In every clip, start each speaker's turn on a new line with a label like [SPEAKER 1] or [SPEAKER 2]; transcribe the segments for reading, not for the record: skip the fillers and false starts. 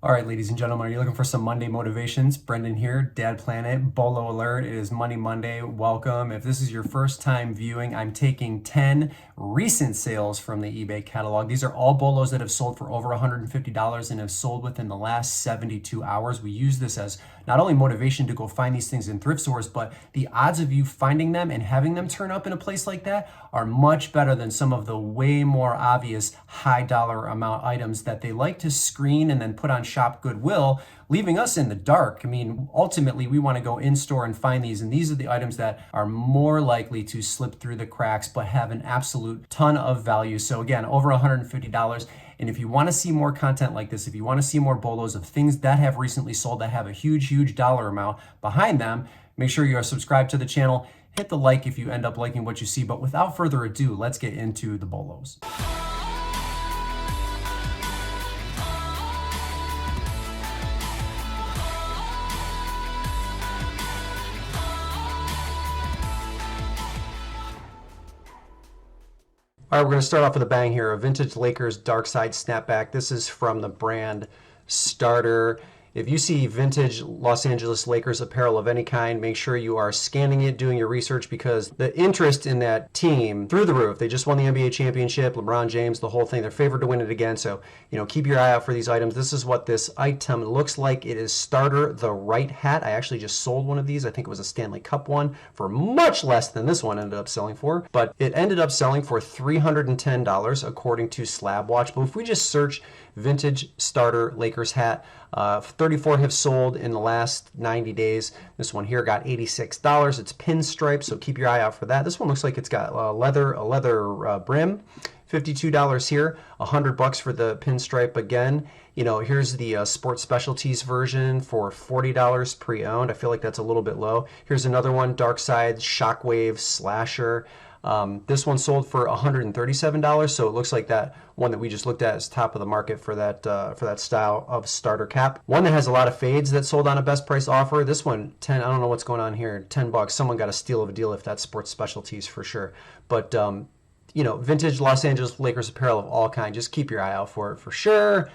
[SPEAKER 1] All right, ladies and gentlemen, are you looking for some Monday motivations? Brendan here, Dad Planet, Bolo Alert. It is Money Monday. Welcome. If this is your first time viewing, I'm taking 10 recent sales from the eBay catalog. These are all Bolos that have sold for over $150 and have sold within the last 72 hours. We use this as not only motivation to go find these things in thrift stores, but the odds of you finding them and having them turn up in a place like that are much better than some of the way more obvious high dollar amount items that they like to screen and then put on Shop Goodwill, leaving us in the dark. I mean, ultimately, we want to go in store and find these, and these are the items that are more likely to slip through the cracks but have an absolute ton of value. So again, over $150. And if you want to see more content like this, if you want to see more Bolos of things that have recently sold that have a huge dollar amount behind them, make sure you are subscribed to the channel. Hit the like if you end up liking what you see. But without further ado, let's get into the Bolos. All right, we're going to start off with a bang here. A vintage Lakers Dark Side Snapback. This is from the brand Starter. If you see vintage Los Angeles Lakers apparel of any kind, make sure you are scanning it, doing your research, because the interest in that team through the roof. They just won the NBA championship, LeBron James, the whole thing. They're favored to win it again. So, keep your eye out for these items. This is what this item looks like. It is Starter the Right Hat. I actually just sold one of these. I think it was a Stanley Cup one for much less than this one ended up selling for. But it ended up selling for $310 according to Slab Watch. But if we just search vintage Starter Lakers hat, 34 have sold in the last 90 days. This one here got $86. It's pinstripe, so keep your eye out for that. This one looks like it's got a leather brim. $52 here, $100 for the pinstripe again. Here's the sports specialties version for $40 pre-owned. I feel like that's a little bit low. Here's another one, Dark Side Shockwave Slasher. This one sold for $137, so it looks like that one that we just looked at is top of the market for that style of starter cap. One that has a lot of fades that sold on a best price offer. This one, 10. I don't know what's going on here. $10. Someone got a steal of a deal if that's sports specialties for sure. But vintage Los Angeles Lakers apparel of all kinds. Just keep your eye out for it for sure.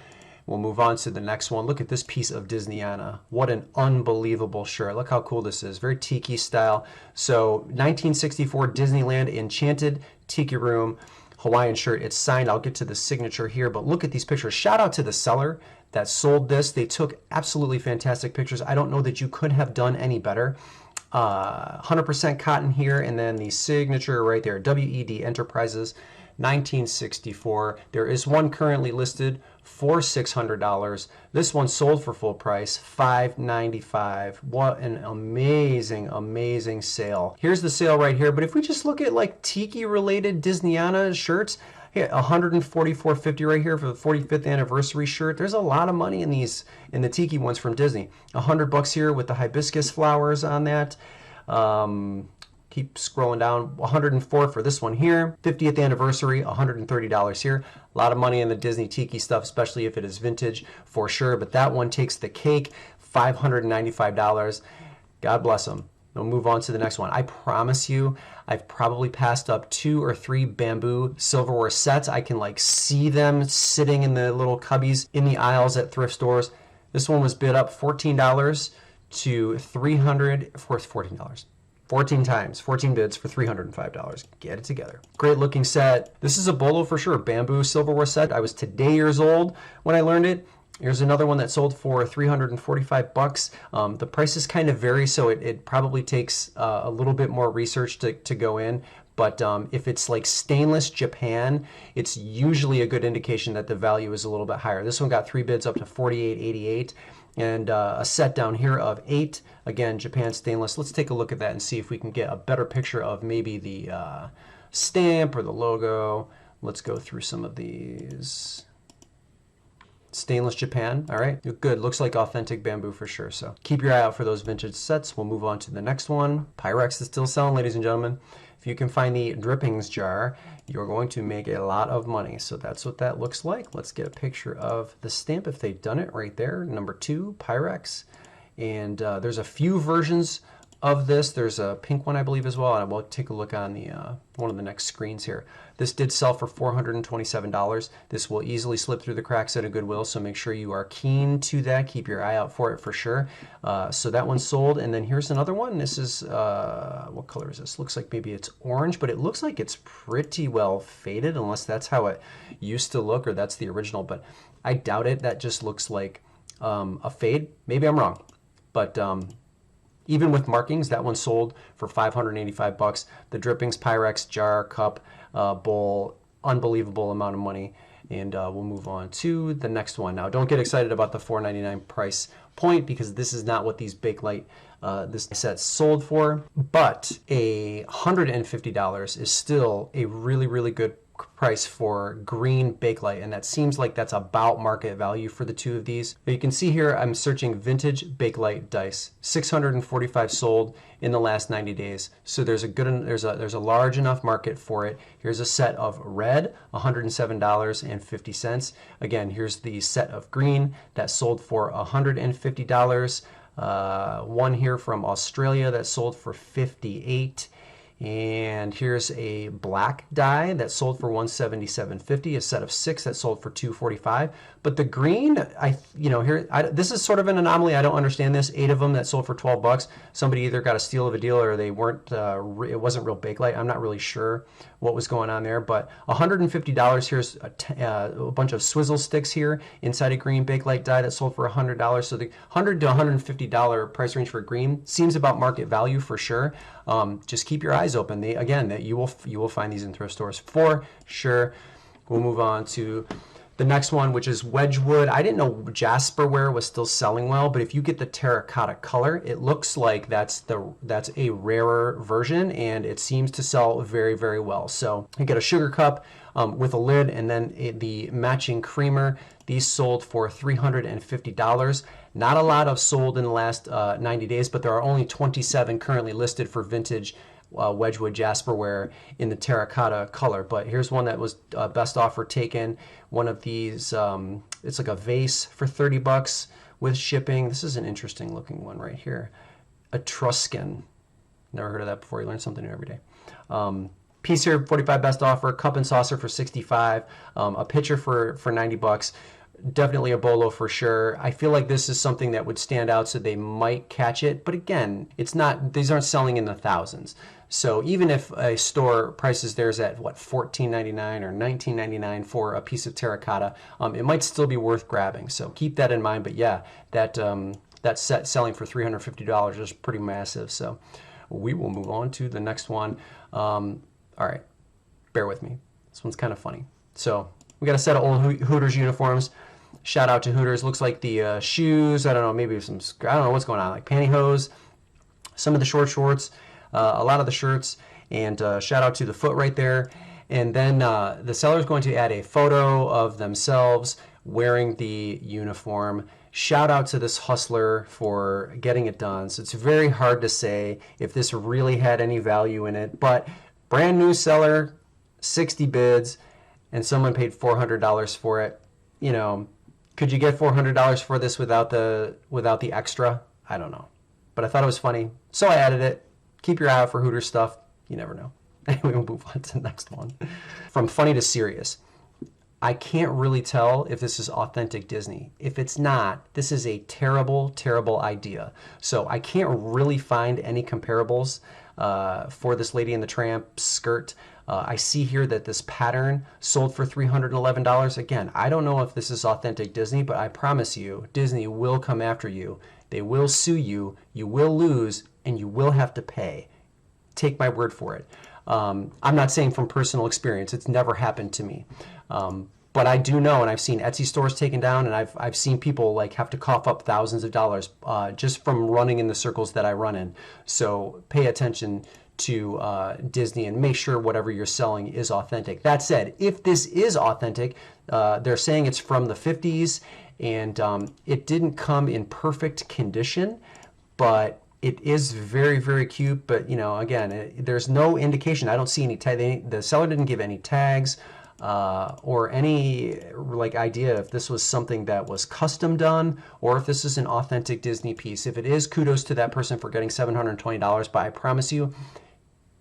[SPEAKER 1] We'll move on to the next one. Look at this piece of Disneyana. What an unbelievable shirt. Look how cool this is. Very tiki style. So 1964 Disneyland Enchanted Tiki Room Hawaiian shirt. It's signed. I'll get to the signature here, but look at these pictures. Shout out to the seller that sold this. They took absolutely fantastic pictures. I don't know that you could have done any better. 100% cotton here, and then the signature right there, WED Enterprises, 1964. There is one currently listed for $600. This one sold for full price, $595. What an amazing sale. Here's the sale right here, but if we just look at like tiki related Disneyana shirts, $144.50 right here for the 45th anniversary shirt. There's a lot of money in the tiki ones from Disney. $100 here with the hibiscus flowers on that. Keep scrolling down. $104 for this one here. 50th anniversary, $130 here. A lot of money in the Disney tiki stuff, especially if it is vintage for sure. But that one takes the cake, $595. God bless them. We'll move on to the next one. I promise you, I've probably passed up 2 or 3 bamboo silverware sets. I can see them sitting in the little cubbies in the aisles at thrift stores. This one was bid up $14 to $300 for $14. 14 times, 14 bids for $305. Get it together. Great looking set. This is a Bolo for sure, bamboo silverware set. I was today years old when I learned it. Here's another one that sold for $345. The prices kind of vary, so it probably takes a little bit more research to go in. But if it's like stainless Japan, it's usually a good indication that the value is a little bit higher. This one got 3 bids up to $48.88. And a set down here of 8, again, Japan stainless. Let's take a look at that and see if we can get a better picture of maybe the stamp or the logo. Let's go through some of these. Stainless Japan, all right, good. Looks like authentic bamboo for sure. So keep your eye out for those vintage sets. We'll move on to the next one. Pyrex is still selling, ladies and gentlemen. If you can find the drippings jar, you're going to make a lot of money. So that's what that looks like. Let's get a picture of the stamp if they've done it right there. Number 2, Pyrex. And there's a few versions of this. There's a pink one, I believe, as well, and we'll take a look on the one of the next screens here. This did sell for $427. This will easily slip through the cracks at a Goodwill, so make sure you are keen to that. Keep your eye out for it for sure. So that one sold, and then here's another one. This is, what color is this? Looks like maybe it's orange, but it looks like it's pretty well faded, unless that's how it used to look, or that's the original, but I doubt it. That just looks like a fade. Maybe I'm wrong, but even with markings, that one sold for $585. The drippings, Pyrex, jar, cup, bowl, unbelievable amount of money. And we'll move on to the next one. Now, don't get excited about the $4.99 price point, because this is not what these Bakelite this set sold for. But $150 is still a really, really good price for green Bakelite, and that seems like that's about market value for the two of these. But you can see here I'm searching vintage Bakelite dice. 645 sold in the last 90 days. So there's a large enough market for it. Here's a set of red, $107.50. Again, here's the set of green that sold for $150. One here from Australia that sold for $58. And here's a black die that sold for $177.50, a set of 6 that sold for $245. But the green, this is sort of an anomaly. I don't understand this. 8 of them that sold for $12. Somebody either got a steal of a deal, or they weren't. It wasn't real Bakelite. I'm not really sure what was going on there. But $150. Here's a bunch of swizzle sticks here inside a green Bakelite die that sold for $100. So the $100 to $150 price range for green seems about market value for sure. Just keep your eyes open. You will find these in thrift stores for sure. We'll move on to the next one, which is Wedgewood. I didn't know Jasperware was still selling well, but if you get the terracotta color, it looks like that's a rarer version, and it seems to sell very, very well. So you get a sugar cup with a lid, and then the matching creamer. These sold for $350. Not a lot of sold in the last 90 days, but there are only 27 currently listed for vintage Wedgewood Jasperware in the terracotta color. But here's one that was best offer taken. One of these, it's like a vase for $30 with shipping. This is an interesting looking one right here. Etruscan. Never heard of that before. You learn something new every day. Piece here, 45 best offer. Cup and saucer for 65. A pitcher for $90. Definitely a Bolo for sure. I feel like this is something that would stand out, so they might catch it. But again, it's not. These aren't selling in the thousands. So even if a store prices theirs at what, $14.99 or $19.99 for a piece of terracotta, it might still be worth grabbing. So keep that in mind. But yeah, that set selling for $350 is pretty massive. So we will move on to the next one. All right, bear with me. This one's kind of funny. So we got a set of old Hooters uniforms. Shout out to Hooters. Looks like the shoes, I don't know, maybe some, I don't know what's going on, like pantyhose, some of the short shorts, a lot of the shirts, and shout out to the foot right there. And then the seller is going to add a photo of themselves wearing the uniform. Shout out to this hustler for getting it done. So it's very hard to say if this really had any value in it, but brand new seller, 60 bids, and someone paid $400 for it. You know, could you get $400 for this without the extra? I don't know, but I thought it was funny, so I added it. Keep your eye out for Hooters stuff. You never know. Anyway, we'll move on to the next one. From funny to serious. I can't really tell if this is authentic Disney. If it's not, this is a terrible, terrible idea. So I can't really find any comparables for this Lady and the Tramp skirt. I see here that this pattern sold for $311. Again, I don't know if this is authentic Disney, but I promise you, Disney will come after you. They will sue you. You will lose, and you will have to pay. Take my word for it. I'm not saying from personal experience. It's never happened to me. But I do know, and I've seen Etsy stores taken down, and I've seen people like have to cough up thousands of dollars just from running in the circles that I run in. So pay attention to Disney and make sure whatever you're selling is authentic. That said, if this is authentic, they're saying it's from the 50s, and it didn't come in perfect condition, but it is very, very cute. But you know, again, there's no indication. I don't see any tag. The seller didn't give any tags. or any like idea if this was something that was custom done or if this is an authentic Disney piece. If it is, kudos to that person for getting $720, but I promise you,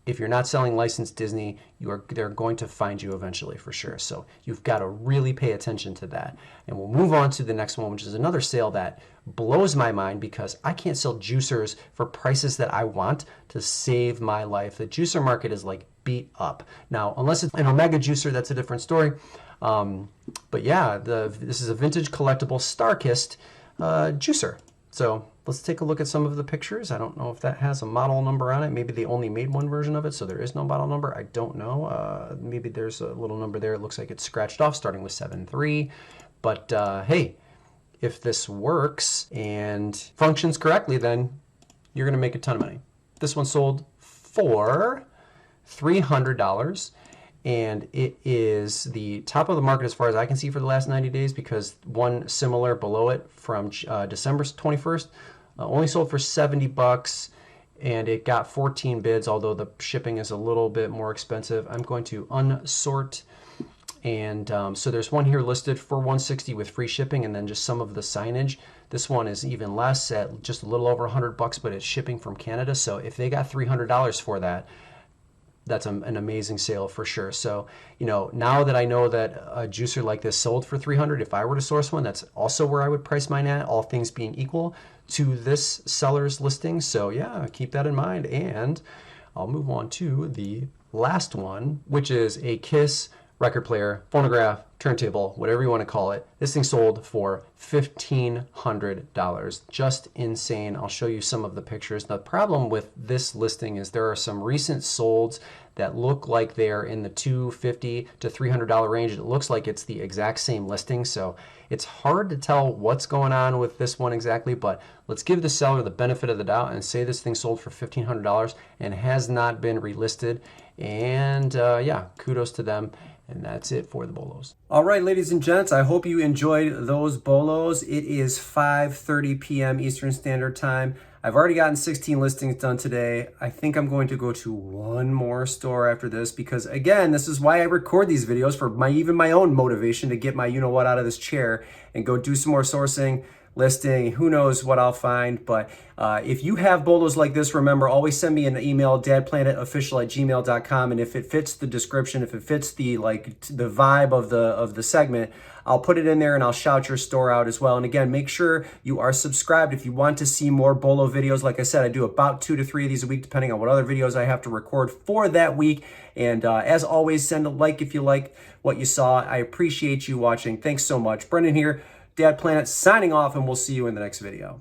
[SPEAKER 1] if you're not selling licensed Disney, they're going to find you eventually for sure. So you've got to really pay attention to that. And we'll move on to the next one, which is another sale that blows my mind because I can't sell juicers for prices that I want to save my life. The juicer market is like beat up. Now, unless it's an Omega juicer, that's a different story. But yeah, this is a vintage collectible Starkist juicer. So let's take a look at some of the pictures. I don't know if that has a model number on it. Maybe they only made one version of it, so there is no model number. I don't know. Maybe there's a little number there. It looks like it's scratched off, starting with 7.3. But hey, if this works and functions correctly, then you're going to make a ton of money. This one sold for $300. And it is the top of the market as far as I can see for the last 90 days because one similar below it from December 21st only sold for $70 and it got 14 bids, although the shipping is a little bit more expensive. I'm going to unsort, and so there's one here listed for $160 with free shipping and then just some of the signage. This one is even less at just a little over $100, but it's shipping from Canada. So if they got $300 for that, that's an amazing sale for sure. So, you know, now that I know that a juicer like this sold for $300, if I were to source one, that's also where I would price mine at, all things being equal to this seller's listing. So yeah, keep that in mind. And I'll move on to the last one, which is a Kiss record player, phonograph, turntable, whatever you want to call it. This thing sold for $1,500. Just insane. I'll show you some of the pictures. The problem with this listing is there are some recent solds that look like they're in the $250 to $300 range. It looks like it's the exact same listing, so it's hard to tell what's going on with this one exactly, but let's give the seller the benefit of the doubt and say this thing sold for $1,500 and has not been relisted. And yeah, kudos to them. And that's it for the Bolos. All right, ladies and gents, I hope you enjoyed those Bolos. It is 5:30 p.m. Eastern Standard Time. I've already gotten 16 listings done today. I think I'm going to go to one more store after this because, again, this is why I record these videos, for even my own motivation to get my you-know-what out of this chair and go do some more sourcing, listing, who knows what I'll find. But if you have Bolos like this, remember, always send me an email, dadplanetofficial@gmail.com, and if it fits the description, if it fits the vibe of the segment, I'll put it in there and I'll shout your store out as well. And again, make sure you are subscribed if you want to see more Bolo videos. Like I said, I do about 2 to 3 of these a week, depending on what other videos I have to record for that week. And as always, send a like if you like what you saw. I appreciate you watching. Thanks so much. Brendan here, Dad Planet, signing off, and we'll see you in the next video.